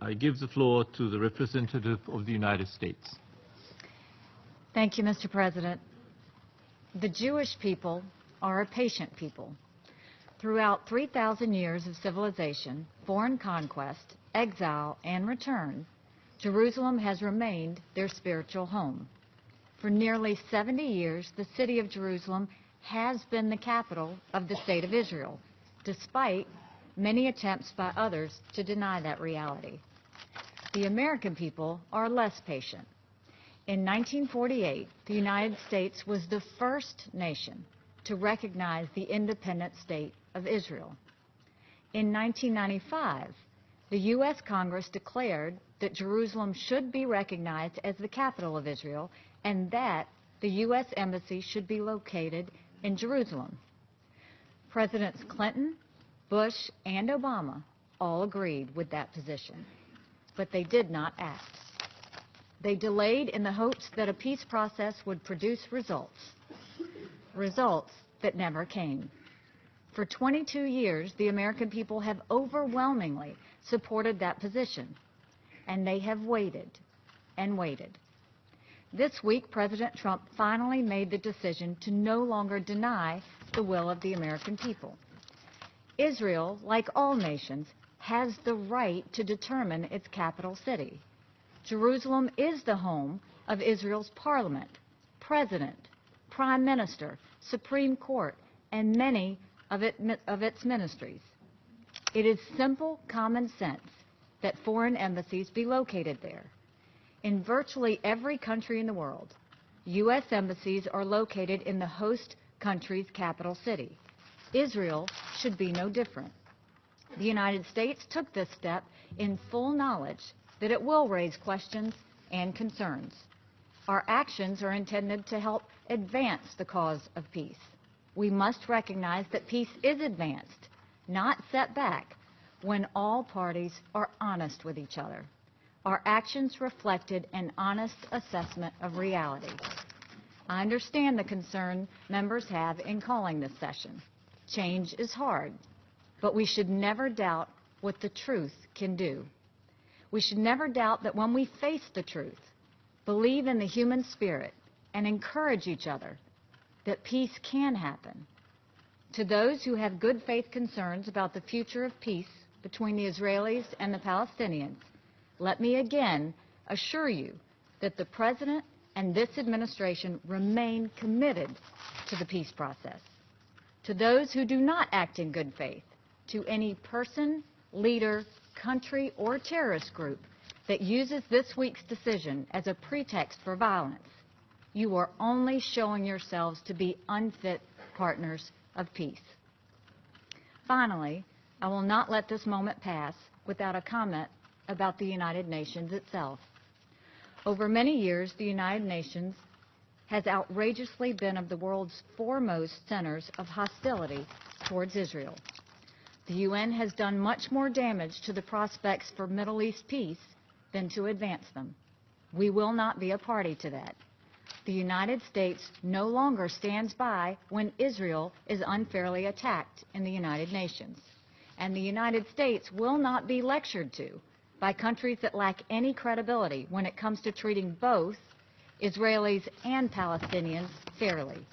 I give the floor to the representative of the United States. Thank you, Mr. President. The Jewish people are a patient people. Throughout 3,000 years of civilization, foreign conquest, exile, and return, Jerusalem has remained their spiritual home. For nearly 70 years, the city of Jerusalem has been the capital of the State of Israel, despite many attempts by others to deny that reality. The American people are less patient. In 1948, the United States was the first nation to recognize the independent state of Israel. In 1995, the U.S. Congress declared that Jerusalem should be recognized as the capital of Israel and that the U.S. Embassy should be located in Jerusalem. Presidents Clinton, Bush, and Obama all agreed with that position, but they did not act. They delayed in the hopes that a peace process would produce results that never came. For 22 years, the American people have overwhelmingly supported that position, and they have waited and waited. This week, President Trump finally made the decision to no longer deny the will of the American people. Israel, like all nations, has the right to determine its capital city. Jerusalem is the home of Israel's parliament, president, prime minister, Supreme Court, and many of its ministries. It is simple common sense that foreign embassies be located there. In virtually every country in the world, U.S. embassies are located in the host country's capital city. Israel should be no different. The United States took this step in full knowledge that it will raise questions and concerns. Our actions are intended to help advance the cause of peace. We must recognize that peace is advanced, not set back, when all parties are honest with each other. Our actions reflected an honest assessment of reality. I understand the concern members have in calling this session. Change is hard, but we should never doubt what the truth can do. We should never doubt that when we face the truth, believe in the human spirit, and encourage each other, that peace can happen. To those who have good faith concerns about the future of peace between the Israelis and the Palestinians, let me again assure you that the President and this administration remain committed to the peace process. To those who do not act in good faith, to any person, leader, country, or terrorist group that uses this week's decision as a pretext for violence, you are only showing yourselves to be unfit partners of peace. Finally, I will not let this moment pass without a comment about the United Nations itself. Over many years, the United Nations has outrageously been of the world's foremost centers of hostility towards Israel. The UN has done much more damage to the prospects for Middle East peace than to advance them. We will not be a party to that. The United States no longer stands by when Israel is unfairly attacked in the United Nations. And the United States will not be lectured to by countries that lack any credibility when it comes to treating both Israelis and Palestinians fairly.